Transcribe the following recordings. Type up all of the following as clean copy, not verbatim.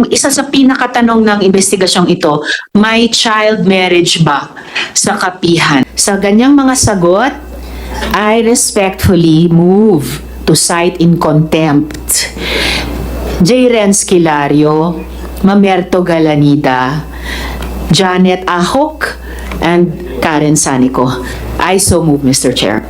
Isa sa pinakatanong ng investigasyong ito, may child marriage ba sa kapihan? Sa ganyang mga sagot, I respectfully move to cite in contempt J. Renz Kilario, Mamerto Galanida, Janet Ahok, and Karen Sanico. I so move, Mr. Chair.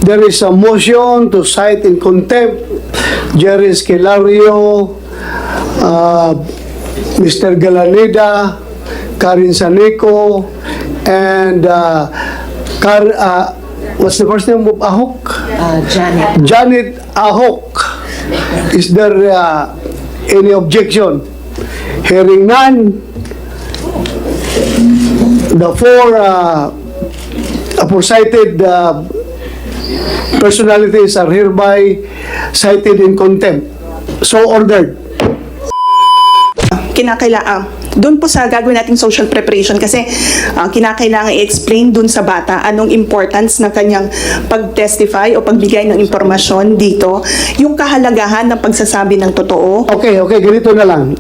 There is a motion to cite in contempt Jerry Esquilario, Mr. Galanida, Karen Sanico, and what's the first name of Ahok? Janet. Janet Ahok. Is there any objection? Hearing none, the four aforecited personalities are hereby cited in contempt. So ordered. Doon po sa gagawin nating social preparation kasi kinakailangan i-explain doon sa bata anong importance ng kanyang pag-testify o pagbigay ng impormasyon dito, yung kahalagahan ng pagsasabi ng totoo. Okay, ganito na lang.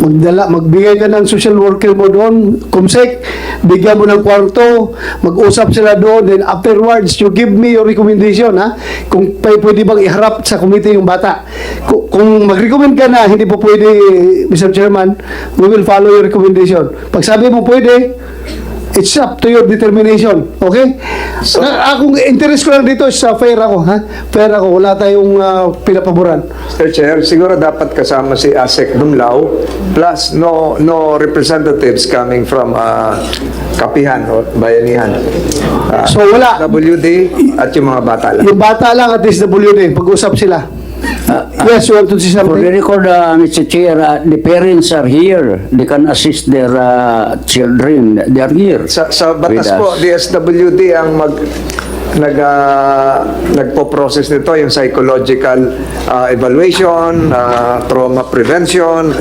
Magbigay ka ng social worker mo doon, kumsek, bigyan mo ng kwarto, mag-usap sila doon, then afterwards, you give me your recommendation, ha? Kung pwede bang iharap sa committee yung bata. Kung mag-recommend ka na, hindi po pwede, Mr. Chairman, we will follow your recommendation. Pag sabi mo pwede, it's up to your determination. Okay? So, akong interest ko lang dito is fair ako, ha? Fair ako, wala tayong pinapaboran. Mr. Chair, siguro dapat kasama si ASEC Dumlao plus no representatives coming from Kapihan o Bayanihan. So wala. WD at yung mga bata lang. Yung bata lang at least WD, pag-usap sila. Yes, you want to say For the something? record, Mr. Chair, the parents are here. They can assist their children. They are here. Sa batas with po, us. DSWD ang nagpo-process nito, yung psychological evaluation, trauma prevention,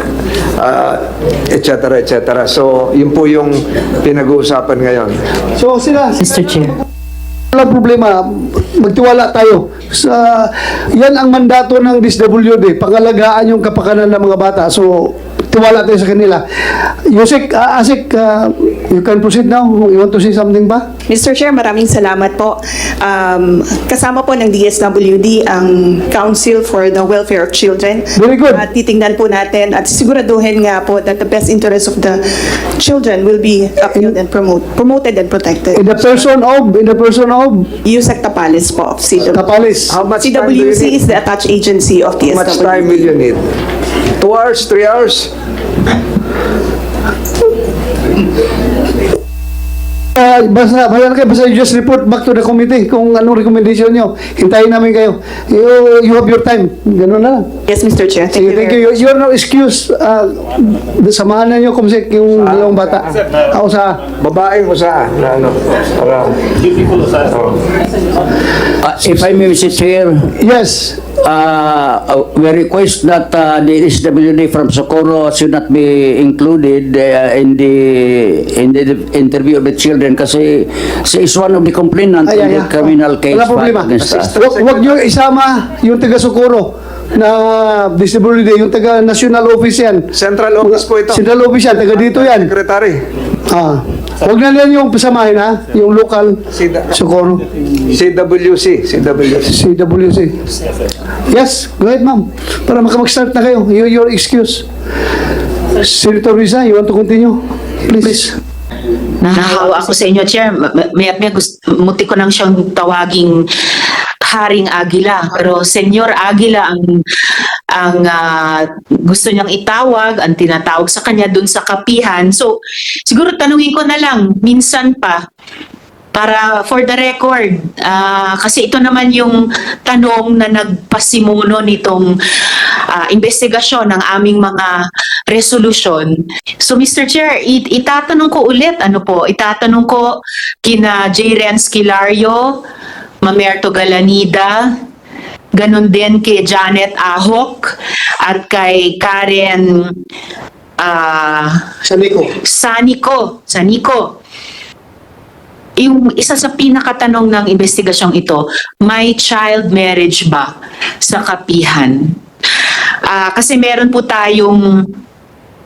etc. So, yun po yung pinag-uusapan ngayon. So sila, Mr. Chair. walang problema, magtiwala tayo. Yan ang mandato ng DSWD, pangalagaan yung kapakanan ng mga bata. So, tiwala tayo sa kanila. Yusek, Asik, you can proceed now. You want to say something ba? Mr. Chair, maraming salamat po. Kasama po ng DSWD ang Council for the Welfare of Children. Very good. Titingnan po natin at siguraduhin nga po that the best interest of the children will be upheld and promoted and protected. In the person of Yusek Tapales po of CWC. Tapalis. How much time do you CWC need? is the attached agency of How much time will DSWD. you need? 2 hours, 3 hours? Basta you just report back to the committee kung anong recommendation nyo. Hintayin namin kayo. You have your time. Ganun na lang. Yes, Mr. Chair. Sige, thank you. You are no excuse. Samahan na nyo kumsik yung dalawang bata. Ako sa... Babaeng mo saan? Para... If I may, Mr. Chair, Yes. we request that the SWD from Socorro should not be included in the interview of the children kasi she is one of the complainants in the criminal case Wala problema. filed against us. Huwag nyo isama yung taga-Socorro na DSWD, yung taga-national office yan. Central office po ito. Central office yan, taga dito yan. Secretary. Huwag na yan yung pasamahin, ha? Yung local Socorro. CWC. CWC. Yes, go ahead, ma'am. Para mag-start na kayo. Your excuse. Senator Risa, you want to continue? Please. Nahahawa ako sa inyo, Chair. Muti ko nang siyang tawaging Haring Aguila. Pero Senyor Aguila ang gusto niyang itawag, ang tinatawag sa kanya dun sa kapihan. So, siguro tanungin ko na lang, minsan pa, para for the record, kasi ito naman yung tanong na nagpasimuno nitong investigasyon ng aming mga resolution. So Mr. Chair, itatanong ko ulit, itatanong ko kina J. Renz Kilario, Mamerto Galanida, ganon din kay Janet Ahok at kay Karen Sanico. Yung isa sa pinakatanong ng investigasyong ito, may child marriage ba sa kapihan? Kasi meron po tayong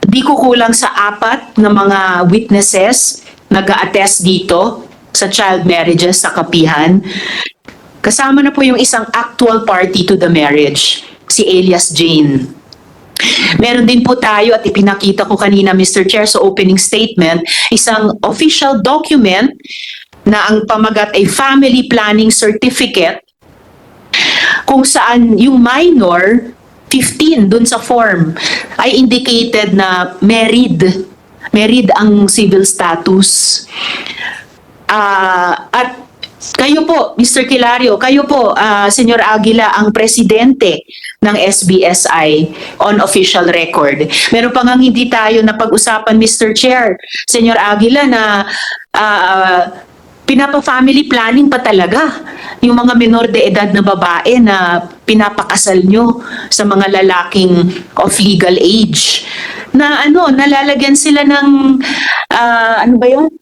di kukulang sa 4 na mga witnesses nag-a-attest dito sa child marriages sa Kapihan. Kasama na po yung isang actual party to the marriage, si Elias Jane. Meron din po tayo, at ipinakita ko kanina, Mr. Chair, sa opening statement, isang official document na ang pamagat ay Family Planning Certificate, kung saan yung minor, 15 dun sa form, ay indicated na married. Married ang civil status. At kayo po, Mr. Kilario, kayo po, Senyor Aguila, ang presidente ng SBSI on official record. Meron pa nga hindi tayo napag-usapan, Mr. Chair, Senyor Aguila, na pinapa-family planning pa talaga yung mga menor de edad na babae na pinapakasal nyo sa mga lalaking of legal age. Na nalalagyan sila ng, ano ba yun?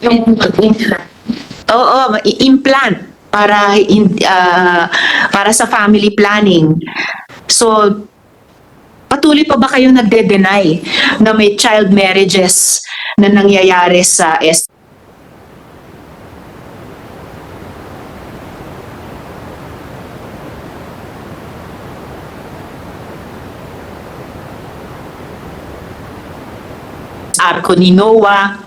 Yung Oo, implant para sa family planning. So, patuloy pa ba kayo nagde-deny na may child marriages na nangyayari sa Arco ni Noah?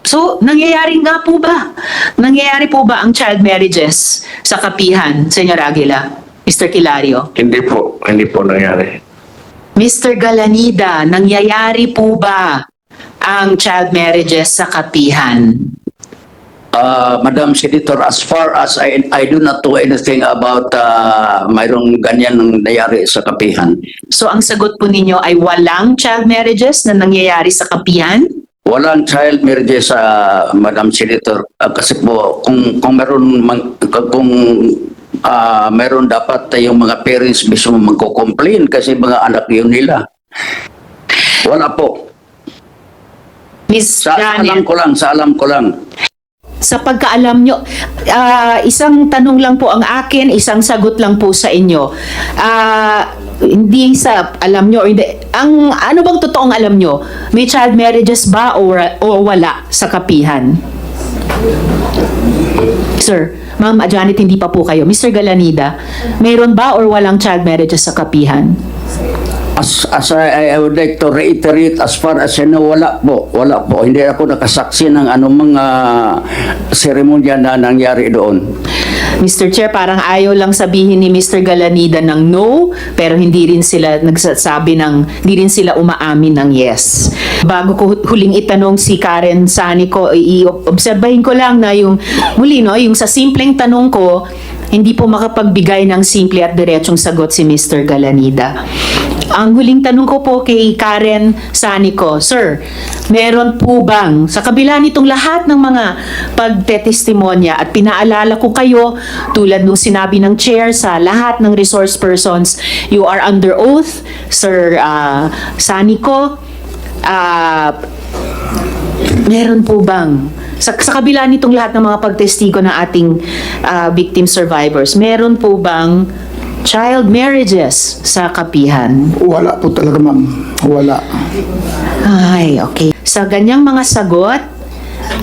So, nangyayari nga po ba? Nangyayari po ba ang child marriages sa Kapihan, Senyor Aguila? Mr. Kilario? Hindi po nangyari. Mr. Galanida, nangyayari po ba ang child marriages sa Kapihan? Madam Senator, as far as I do not know anything about mayroong ganyan nangyayari sa Kapihan. So, ang sagot po ninyo ay walang child marriages na nangyayari sa Kapihan? Walang child marriages sa Madam Senator. Kasi po, kung meron dapat yung mga parents mismo magko-complain kasi mga anak yun nila. Wala po. Miss Sa alam ko lang. Sa pagkaalam nyo, isang tanong lang po ang akin, isang sagot lang po sa inyo. Hindi sa alam nyo, or hindi. Ano bang totoong alam nyo? May child marriages ba o wala sa Kapihan? Sir, Ma'am Janet, hindi pa po kayo. Mr. Galanida, mayroon ba or walang child marriages sa Kapihan? As I would like to reiterate, as far as I know, wala po. Hindi ako nakasaksi ng anumang seremonya na nangyari doon. Mr. Chair, parang ayaw lang sabihin ni Mr. Galanida ng no, pero hindi rin sila hindi rin sila umaamin ng yes. Bago ko huling itanong si Karen Sanico, i-obserbahin ko lang na yung sa simpleng tanong ko, hindi po makapagbigay ng simple at diretsong sagot si Mr. Galanida. Ang huling tanong ko po kay Karen Sanico, Sir, meron po bang, sa kabila nitong lahat ng mga pagtetestimonya at pinaalala ko kayo, tulad nung sinabi ng chair sa lahat ng resource persons, you are under oath, Sir Sanico, meron po bang, sa kabila nitong lahat ng mga pagtestigo ng ating victim survivors, meron po bang child marriages sa Kapihan? Wala po talaga, ma'am. Wala. Ay, okay. Sa ganyang mga sagot,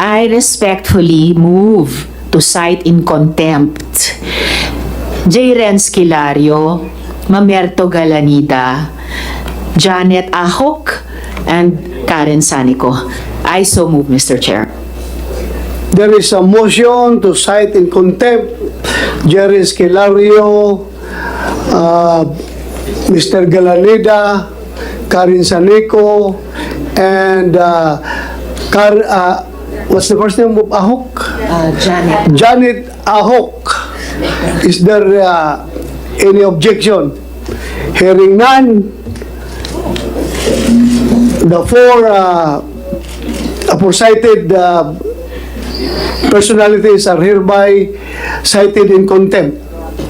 I respectfully move to cite in contempt J. Renz Kilario, Mamerto Galanida, Janet Ahok, and Karen Sanico. I so move, Mr. Chair. There is a motion to cite in contempt Jerry Esquilario, Mr. Galanida, Karen Sanico, and what's the first name of Ahok? Janet. Janet Ahok. Is there any objection? Hearing none, the four aforecited personalities are hereby cited in contempt.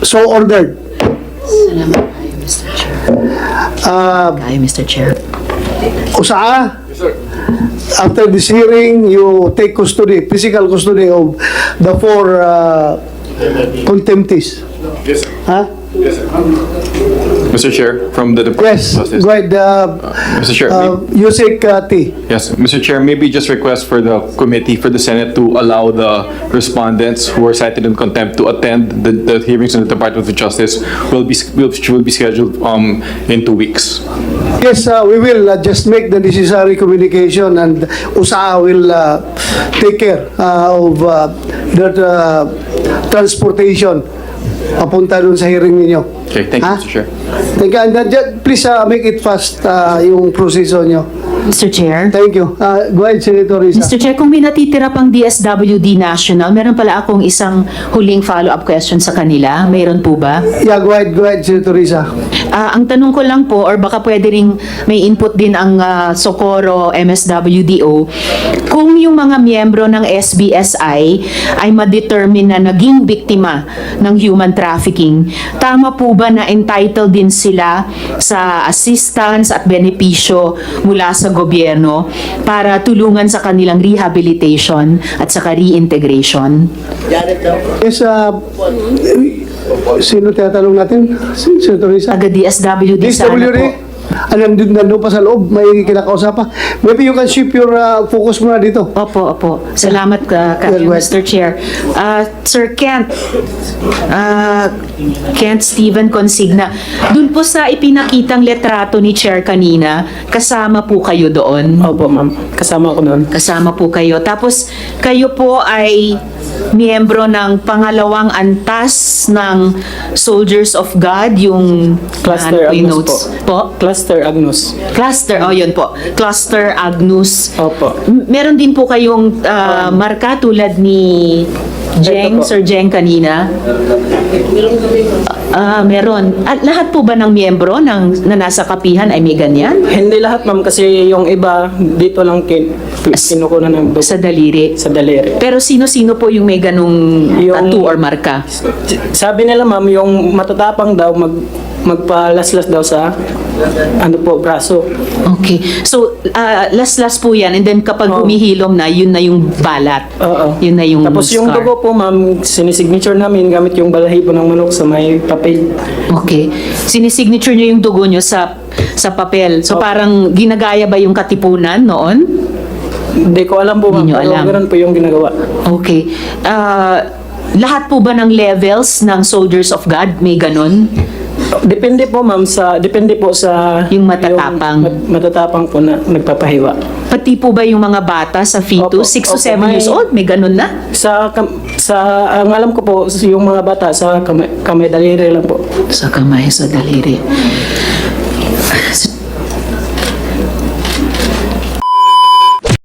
So ordered. Salamat kayo, Mr. Chair. Kayo, Mr. Chair. Usaa, after this hearing, you take custody, physical custody of the four contemptees. Yes, sir. Ha? Mr. Chair, from the Department Yes, of Justice. go ahead. Mr. Chair, Yusek T. yes, Mr. Chair, maybe just request for the committee, for the Senate to allow the respondents who are cited in contempt to attend the hearings in the Department of Justice will be scheduled in 2 weeks. Yes, we will just make the necessary communication, and USAA will take care of that transportation papunta dun sa hearing ninyo. Okay, thank you, Ha? Mr. Chair. Thank you. And please make it fast yung proseso nyo. Mr. Chair. Thank you. Go ahead, Senator Risa. Mr. Chair, kung may natitira pang DSWD National, meron pala akong isang huling follow-up question sa kanila. Mayroon po ba? Yeah, go ahead, Senator Risa. Ang tanong ko lang po, or baka pwede ring may input din ang Socorro MSWDO, kung yung mga miyembro ng SBSI ay ma-determine na naging biktima ng human trafficking, tama po ba na entitled din sila sa assistance at benepisyo mula sa gobyerno para tulungan sa kanilang rehabilitation at saka reintegration? Yes, sino tinatanong natin? Senator Risa? Taga DSWD sana DSWD? po. Nandun pa sa loob, may kinakausap pa. Maybe you can shift your focus muna dito. Opo. Salamat Well, Mr. Chair. Sir Kent, Kent Steven Consigna, dun po sa ipinakitang letrato ni Chair kanina, kasama po kayo doon? Opo, ma'am. Kasama ko noon. Kasama po kayo. Tapos, kayo po ay miyembro ng pangalawang antas ng Soldiers of God, yung Cluster ano po yung Agnus notes po. Cluster Agnus. Cluster, yun po. Cluster Agnus. Opo. Meron din po kayong marka tulad ni Jeng, Ito po. Sir Jeng kanina? Meron. At lahat po ba ng miyembro na nasa kapihan ay may ganyan? Hindi lahat, ma'am, kasi yung iba dito lang kinukunan ng dugo Sa daliri. sa daliri. Pero sino-sino po yung may ganung Yung- tattoo or marka? Sabi nila, ma'am, yung matatapang daw magpalaslas daw sa braso. Okay. So, last po yan. And then kapag humihilom na, yun na yung balat. Oo. Yun na yung Tapos yung scar. dugo po, ma'am, sinisignature namin gamit yung balahibo ng manok sa may papel. Okay. Sinisignature nyo yung dugo nyo sa papel. So, parang ginagaya ba yung katipunan noon? Hindi ko alam po, ma'am. Hindi nyo Pero alam. ganun po yung ginagawa. Okay. Lahat po ba ng levels ng Soldiers of God may ganon? Depende po, ma'am, depende po sa Yung matatapang. matatapang po na nagpapahiwa. Pati po ba yung mga bata sa fetus, Opo. 6 to Opo, 7 years may- old, may ganon na? Ang alam ko po, yung mga bata sa kamay daliri lang po. Sa kamay, sa daliri.